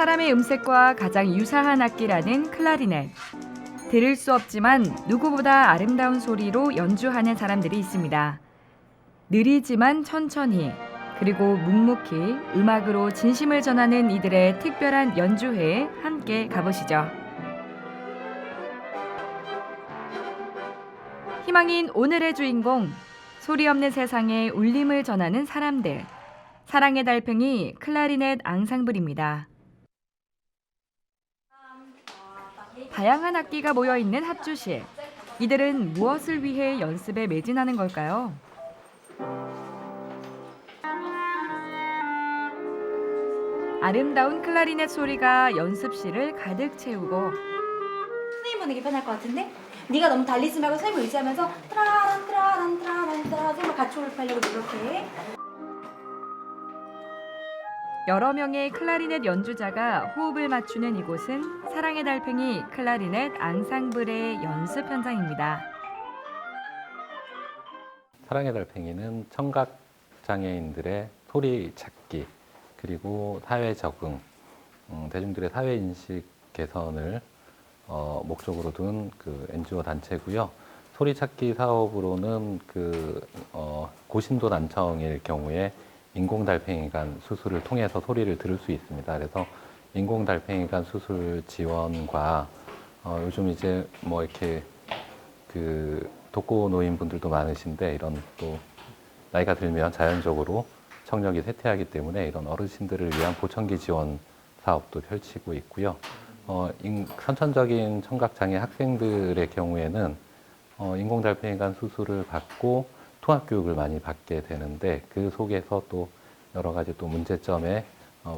사람의 음색과 가장 유사한 악기라는 클라리넷. 들을 수 없지만 누구보다 아름다운 소리로 연주하는 사람들이 있습니다. 느리지만 천천히, 그리고 묵묵히 음악으로 진심을 전하는 이들의 특별한 연주회에 함께 가보시죠. 희망인 오늘의 주인공, 소리 없는 세상에 울림을 전하는 사람들. 사랑의 달팽이 클라리넷 앙상블입니다. 다양한 악기가 모여있는 합주실. 이들은 무엇을 위해 연습에 매진하는 걸까요? 아름다운 클라리넷 소리가 연습실을 가득 채우고 선생님 보는 게 편할 것 같은데? 네가 너무 달리지 말고 선생님 의지하면서 트라란 트라란 트라란 트라 선생님 같이 호흡하려고 노력해. 여러 명의 클라리넷 연주자가 호흡을 맞추는 이곳은 사랑의 달팽이 클라리넷 앙상블의 연습 현장입니다. 사랑의 달팽이는 청각 장애인들의 소리 찾기 그리고 사회 적응, 대중들의 사회 인식 개선을 목적으로 둔 그 NGO 단체고요. 소리 찾기 사업으로는 고심도 난청일 경우에 인공달팽이관 수술을 통해서 소리를 들을 수 있습니다. 그래서 인공달팽이관 수술 지원과 요즘 이제 뭐 이렇게 독거 노인분들도 많으신데 이런 또 나이가 들면 자연적으로 청력이 쇠퇴하기 때문에 이런 어르신들을 위한 보청기 지원 사업도 펼치고 있고요. 선천적인 청각장애 학생들의 경우에는 인공달팽이관 수술을 받고 통합교육을 많이 받게 되는데 그 속에서 또 여러 가지 또 문제점에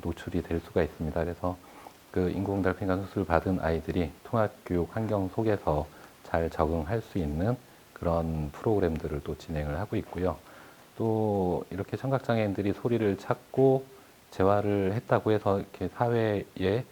노출이 될 수가 있습니다. 그래서 그 인공달팽이관 수술을 받은 아이들이 통합교육 환경 속에서 잘 적응할 수 있는 그런 프로그램들을 또 진행을 하고 있고요. 또 이렇게 청각장애인들이 소리를 찾고 재활을 했다고 해서 이렇게 사회에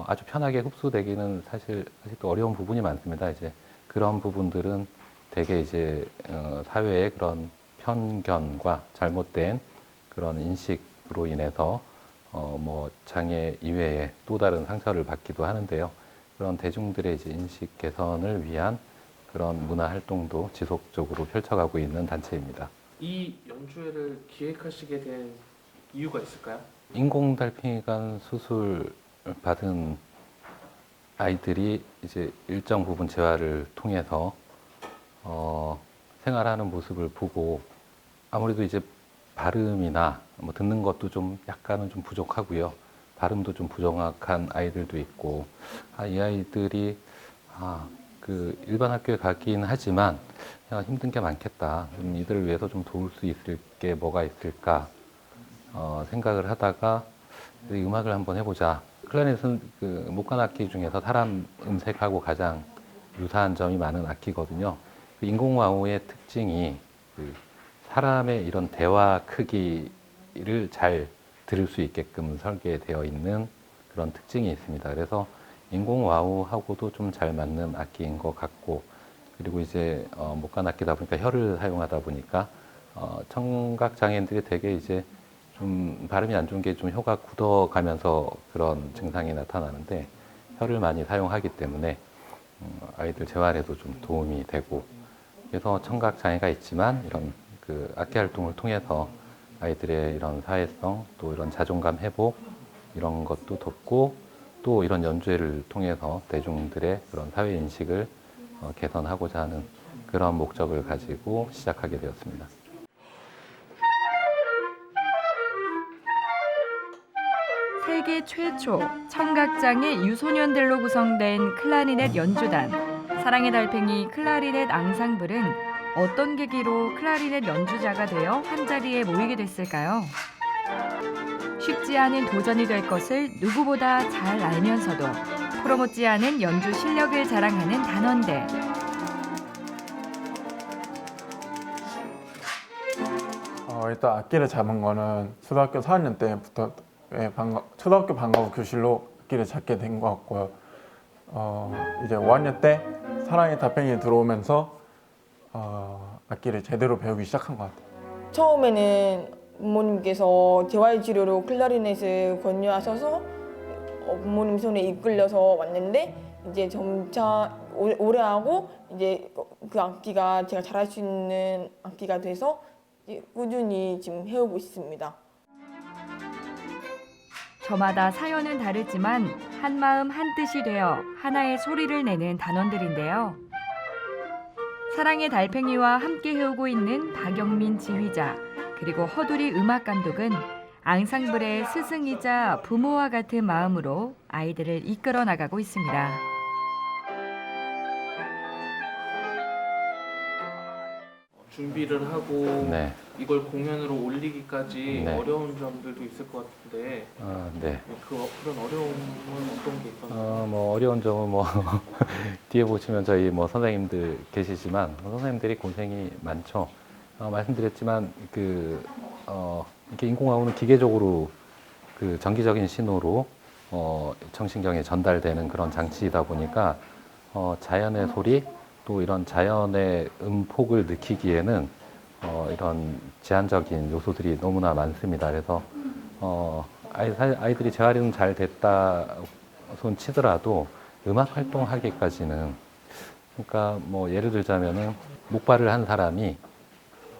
아주 편하게 흡수되기는 사실 또 어려운 부분이 많습니다. 이제 그런 부분들은 대개 이제 사회의 그런 편견과 잘못된 그런 인식으로 인해서 뭐 장애 이외에 또 다른 상처를 받기도 하는데요. 그런 대중들의 이제 인식 개선을 위한 그런 문화 활동도 지속적으로 펼쳐가고 있는 단체입니다. 이 연주회를 기획하시게 된 이유가 있을까요? 인공달팽이관 수술 받은 아이들이 이제 일정 부분 재활을 통해서 생활하는 모습을 보고 아무래도 이제 발음이나 뭐 듣는 것도 좀 약간은 좀 부족하고요. 발음도 좀 부정확한 아이들도 있고, 이 아이들이 일반 학교에 가긴 하지만 힘든 게 많겠다. 이들을 위해서 좀 도울 수 있을 게 뭐가 있을까 생각을 하다가 음악을 한번 해보자. 클라리넷은 목관 악기 중에서 사람 음색하고 가장 유사한 점이 많은 악기거든요. 인공와우의 특징이 사람의 이런 대화 크기를 잘 들을 수 있게끔 설계되어 있는 그런 특징이 있습니다. 그래서 인공와우하고도 좀 잘 맞는 악기인 것 같고, 그리고 이제 목관 악기다 보니까 혀를 사용하다 보니까 청각 장애인들이 되게 이제 좀 발음이 안 좋은 게 좀 혀가 굳어가면서 그런 증상이 나타나는데 혀를 많이 사용하기 때문에 아이들 재활에도 좀 도움이 되고, 그래서 청각 장애가 있지만 이런 악기 활동을 통해서 아이들의 이런 사회성 또 이런 자존감 회복 이런 것도 돕고, 또 이런 연주회를 통해서 대중들의 그런 사회 인식을 개선하고자 하는 그런 목적을 가지고 시작하게 되었습니다. 세계 최초 청각장애 유소년들로 구성된 클라리넷 연주단 사랑의 달팽이 클라리넷 앙상블은 어떤 계기로 클라리넷 연주자가 되어 한자리에 모이게 됐을까요? 쉽지 않은 도전이 될 것을 누구보다 잘 알면서도 프로 못지않은 연주 실력을 자랑하는 단원들. 일단 악기를 잡은 거는 초등학교 4학년 때부터 초등학교 방과후 교실로 악기를 잡게 된 것 같고요. 이제 5학년 때 사랑의 달팽이에 들어오면서 악기를 제대로 배우기 시작한 것 같아요. 처음에는 부모님께서 재활치료로 클라리넷을 권유하셔서 부모님 손에 이끌려서 왔는데 이제 점차 오래 하고 이제 그 악기가 제가 잘할 수 있는 악기가 돼서 이제 꾸준히 지금 해오고 있습니다. 저마다 사연은 다르지만 한마음 한뜻이 되어 하나의 소리를 내는 단원들인데요. 사랑의 달팽이와 함께 해오고 있는 박영민 지휘자 그리고 허두리 음악 감독은 앙상블의 스승이자 부모와 같은 마음으로 아이들을 이끌어 나가고 있습니다. 준비를 하고 네. 이걸 공연으로 올리기까지 네. 어려운 점들도 있을 것 같은데 네. 그런 어려움은 어떤 게 있었나요? 뭐 어려운 점은 뭐 뒤에 보시면 저희 뭐 선생님들 계시지만 선생님들이 고생이 많죠. 말씀드렸지만 이렇게 인공화호는 기계적으로 그 전기적인 신호로 청신경에 전달되는 그런 장치이다 보니까 자연의 소리 또 이런 자연의 음폭을 느끼기에는 이런 제한적인 요소들이 너무나 많습니다. 그래서 아이들이 재활용 잘 됐다 손 치더라도 음악 활동하기까지는 그러니까 뭐 예를 들자면은 목발을 한 사람이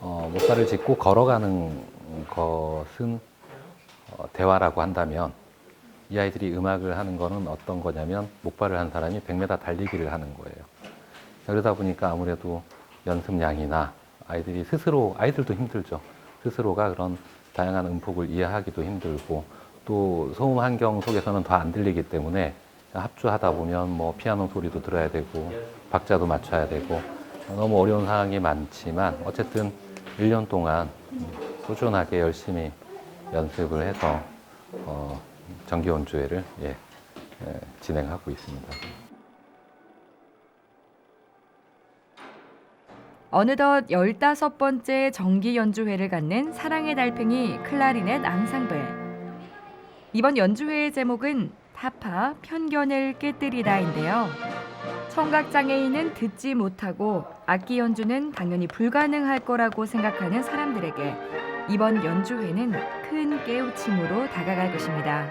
목발을 짚고 걸어가는 것은 대화라고 한다면 이 아이들이 음악을 하는 거는 어떤 거냐면 목발을 한 사람이 100m 달리기를 하는 거예요. 그러다 보니까 아무래도 연습량이나 아이들이 스스로 아이들도 힘들죠. 스스로가 그런 다양한 음폭을 이해하기도 힘들고 또 소음 환경 속에서는 더 안 들리기 때문에 합주하다 보면 뭐 피아노 소리도 들어야 되고 박자도 맞춰야 되고 너무 어려운 상황이 많지만 어쨌든 1년 동안 꾸준하게 열심히 연습을 해서 정기 연주회를 진행하고 있습니다. 어느덧 15번째 정기 연주회를 갖는 사랑의 달팽이 클라리넷 앙상블. 이번 연주회의 제목은 타파 편견을 깨뜨리다인데요. 청각장애인은 듣지 못하고 악기 연주는 당연히 불가능할 거라고 생각하는 사람들에게 이번 연주회는 큰 깨우침으로 다가갈 것입니다.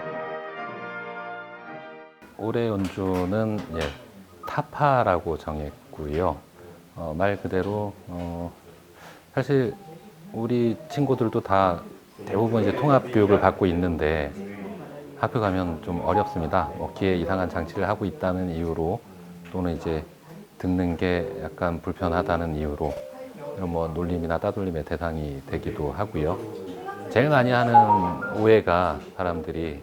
올해 연주는 타파라고 정했고요. 말 그대로 사실 우리 친구들도 다 대부분 이제 통합 교육을 받고 있는데 학교 가면 좀 어렵습니다. 귀에 이상한 장치를 하고 있다는 이유로 또는 이제 듣는 게 약간 불편하다는 이유로 이런 뭐 놀림이나 따돌림의 대상이 되기도 하고요. 제일 많이 하는 오해가 사람들이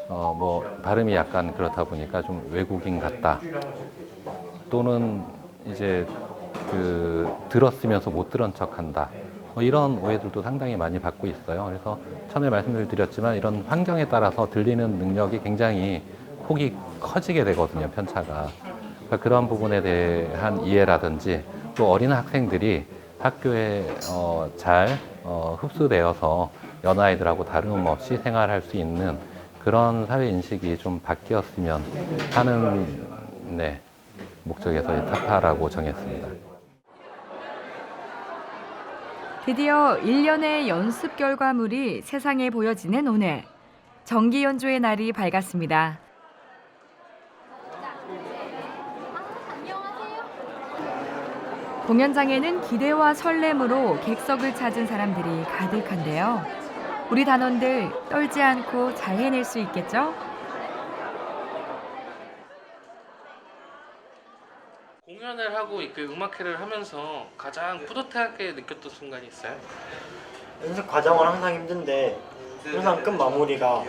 뭐 발음이 약간 그렇다 보니까 좀 외국인 같다 또는 이제 들었으면서 못 들은 척한다. 이런 오해들도 상당히 많이 받고 있어요. 그래서 처음에 말씀을 드렸지만 이런 환경에 따라서 들리는 능력이 굉장히 폭이 커지게 되거든요, 편차가. 그러니까 그런 부분에 대한 이해라든지 또 어린 학생들이 학교에 잘 흡수되어서 여느 아이들하고 다름없이 생활할 수 있는 그런 사회 인식이 좀 바뀌었으면 하는 목적에서 이 타파라고 정했습니다. 드디어 1년의 연습 결과물이 세상에 보여지는 오늘. 정기 연주의 날이 밝았습니다. 공연장에는 기대와 설렘으로 객석을 찾은 사람들이 가득한데요. 우리 단원들 떨지 않고 잘 해낼 수 있겠죠? 공연을 하고 그 음악회를 하면서 가장 뿌듯하게 느꼈던 순간이 있어요? 연습 과정은 항상 힘든데 항상 끝 마무리가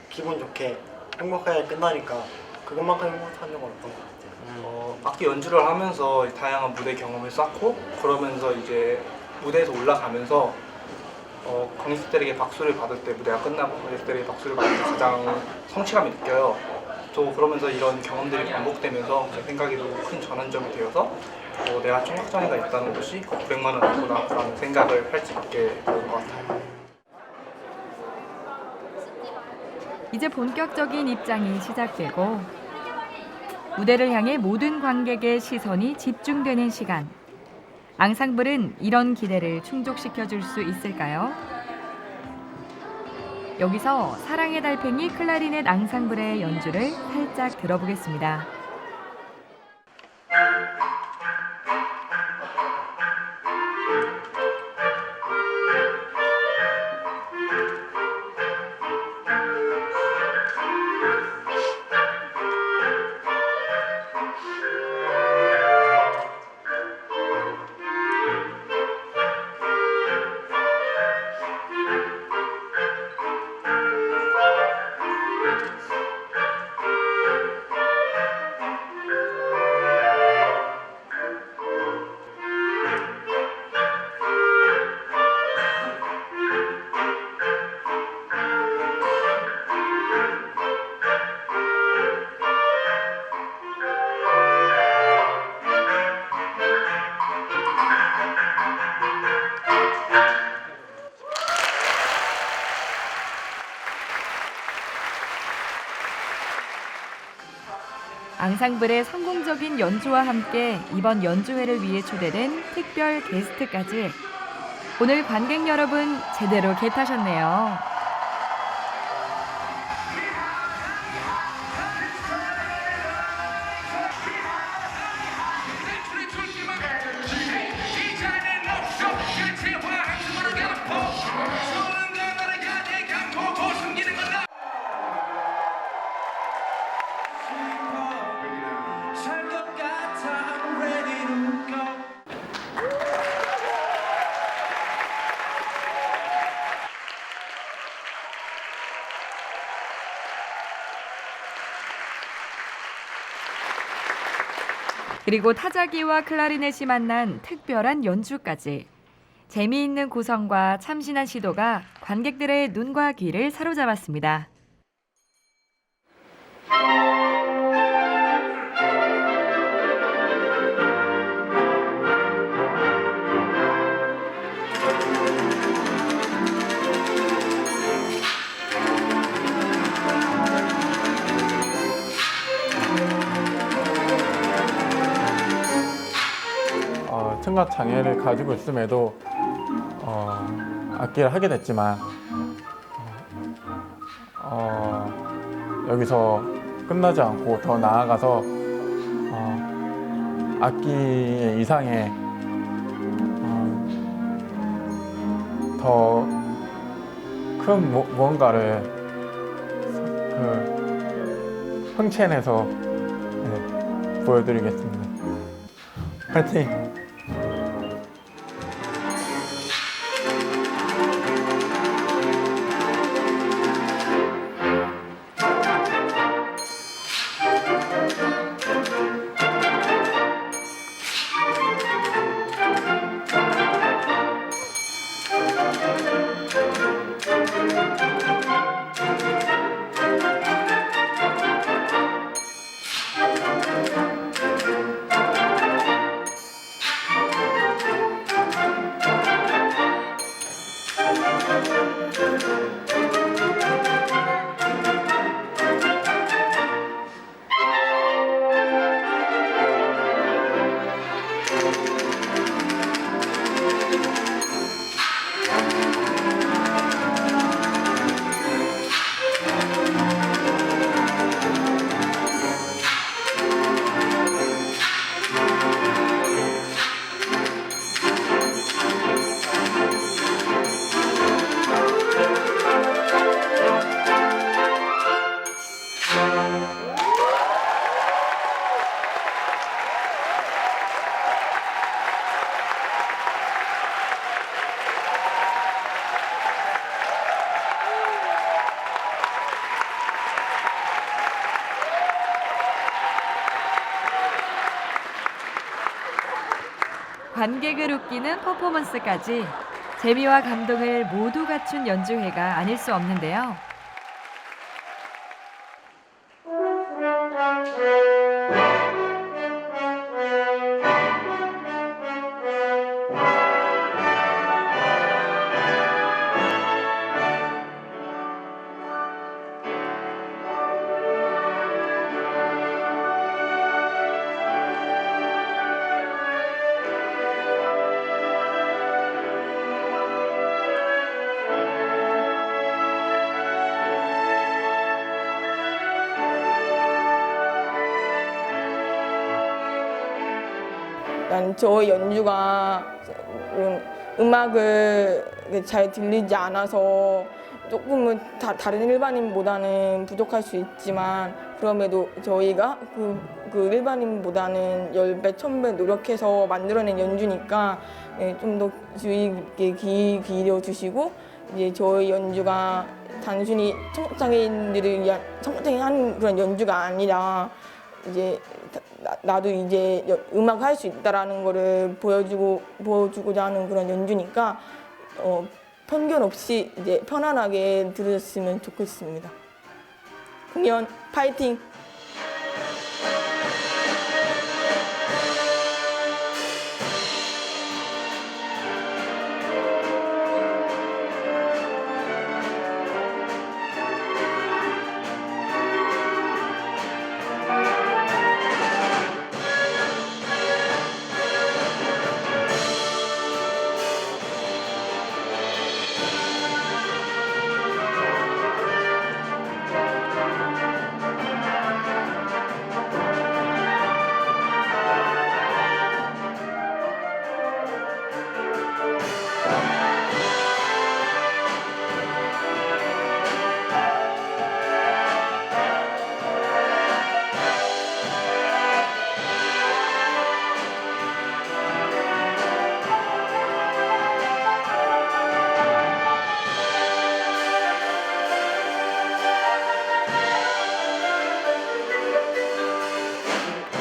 기분 좋게 행복하게 끝나니까 그것만큼 행복한 적은 없던 것 같아요. 악기 연주를 하면서 다양한 무대 경험을 쌓고 그러면서 이제 무대에서 올라가면서 관객들에게 박수를 받을 때 무대가 끝나고 관객들에게 박수를 받을 때 가장 성취감이 느껴요. 또 그러면서 이런 경험들이 반복되면서 제 생각에도 큰 전환점이 되어서 내가 청각장애가 있다는 것이 900만 원 아니구나 라는 생각을 할 수 있게 되는 것 같아요. 이제 본격적인 입장이 시작되고 무대를 향해 모든 관객의 시선이 집중되는 시간. 앙상블은 이런 기대를 충족시켜줄 수 있을까요? 여기서 사랑의 달팽이 클라리넷 앙상블의 연주를 살짝 들어보겠습니다. 앙상블의 성공적인 연주와 함께 이번 연주회를 위해 초대된 특별 게스트까지 오늘 관객 여러분 제대로 개 타셨네요. 그리고 타자기와 클라리넷이 만난 특별한 연주까지. 재미있는 구성과 참신한 시도가 관객들의 눈과 귀를 사로잡았습니다. 청각 장애를 가지고 있음에도 악기를 하게 됐지만 여기서 끝나지 않고 더 나아가서 악기의 이상의 더 큰 무언가를 흥체내서 보여드리겠습니다. 파이팅! 관객을 웃기는 퍼포먼스까지 재미와 감동을 모두 갖춘 연주회가 아닐 수 없는데요. 난 저 연주가 음악을 잘 들리지 않아서 조금은 다른 일반인보다는 부족할 수 있지만 그럼에도 저희가 그 일반인보다는 10배, 1000배 노력해서 만들어낸 연주니까 좀 더 주의 깊게 기울여 주시고 이제 저희 연주가 단순히 청각장애인들을 위한 청각장애한 그런 연주가 아니라 이제 나도 이제 음악 할 수 있다라는 거를 보여주고자 하는 그런 연주니까 편견 없이 이제 편안하게 들으셨으면 좋겠습니다. 공연 파이팅!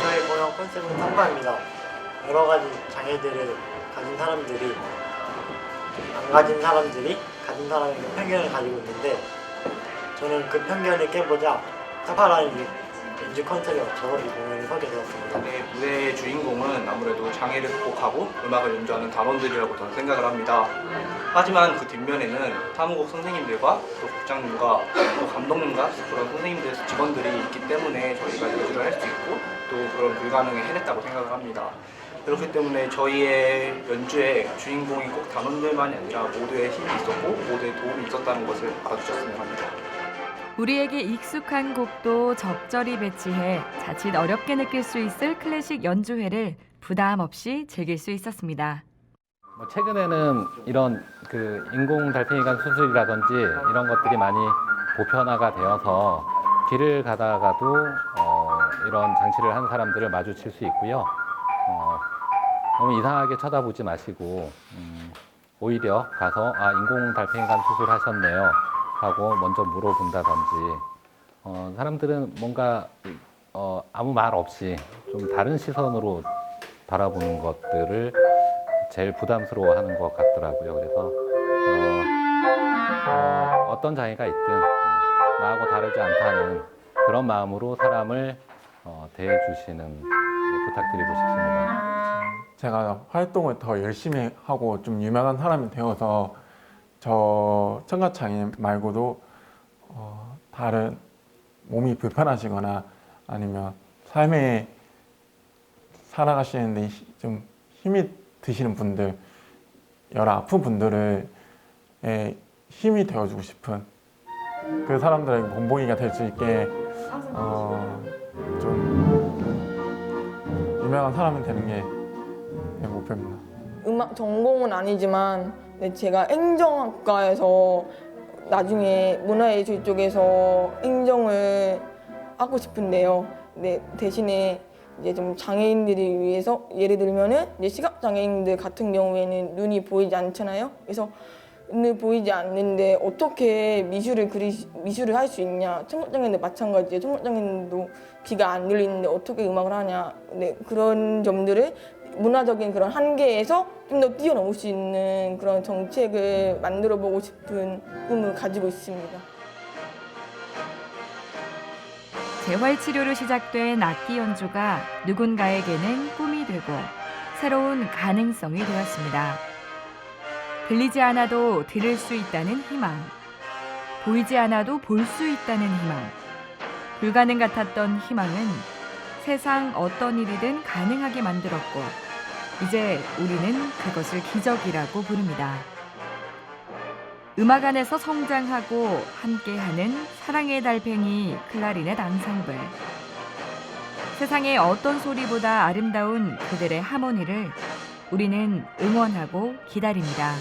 저희 공연 컨셉은 성가입니다. 여러 가지 장애들을 가진 사람들이 안 가진 사람들이 가진 사람에게 편견을 가지고 있는데 저는 그 편견을 깨보자 사파라는 연주 컨셉에 맞춰서 이 공연을 서게 되었습니다. 네, 무대의 주인공은 아무래도 장애를 극복하고 음악을 연주하는 단원들이라고 저는 생각을 합니다. 하지만 그 뒷면에는 사무국 선생님들과 또 국장님과 또 감독님과 그런 선생님들, 직원들이 있기 때문에 저희가 연주를 할 수 있고 또 그런 불가능을 해냈다고 생각을 합니다. 그렇기 때문에 저희의 연주의 주인공이 꼭 단원들만이 아니라 모두의 힘이 있었고 모두의 도움이 있었다는 것을 알아주셨으면 합니다. 우리에게 익숙한 곡도 적절히 배치해 자칫 어렵게 느낄 수 있을 클래식 연주회를 부담 없이 즐길 수 있었습니다. 최근에는 이런 그 인공 달팽이관 수술이라든지 이런 것들이 많이 보편화가 되어서 길을 가다가도 이런 장치를 한 사람들을 마주칠 수 있고요. 너무 이상하게 쳐다보지 마시고 오히려 가서 인공 달팽이관 수술하셨네요 하고 먼저 물어본다든지 사람들은 뭔가 아무 말 없이 좀 다른 시선으로 바라보는 것들을 제일 부담스러워하는 것 같더라고요. 그래서 어떤 장애가 있든 나하고 다르지 않다는 그런 마음으로 사람을 대해주시는 부탁드리고 싶습니다. 제가 활동을 더 열심히 하고 좀 유명한 사람이 되어서 저 청각장애 말고도 다른 몸이 불편하시거나 아니면 삶에 살아가시는데 좀 힘이 드시는 분들, 여러 아픈 분들을 힘이 되어주고 싶은 그 사람들에게 본보기가 될 수 있게 좀 유명한 사람이 되는 게 목표입니다. 음악 전공은 아니지만 제가 행정학과에서 나중에 문화예술 쪽에서 행정을 하고 싶은데요. 대신에 이제 좀 장애인들을 위해서 예를 들면은 이제 시각장애인들 같은 경우에는 눈이 보이지 않잖아요. 그래서 눈이 보이지 않는데 어떻게 미술을 할 수 있냐. 청각장애인도 마찬가지예요. 청각장애인도 귀가 안 들리는데 어떻게 음악을 하냐. 그런 점들을 문화적인 그런 한계에서 좀 더 뛰어넘을 수 있는 그런 정책을 만들어 보고 싶은 꿈을 가지고 있습니다. 재활치료로 시작된 악기 연주가 누군가에게는 꿈이 되고 새로운 가능성이 되었습니다. 들리지 않아도 들을 수 있다는 희망, 보이지 않아도 볼 수 있다는 희망, 불가능 같았던 희망은 세상 어떤 일이든 가능하게 만들었고 이제 우리는 그것을 기적이라고 부릅니다. 음악 안에서 성장하고 함께하는 사랑의 달팽이 클라리넷 앙상블. 세상의 어떤 소리보다 아름다운 그들의 하모니를 우리는 응원하고 기다립니다.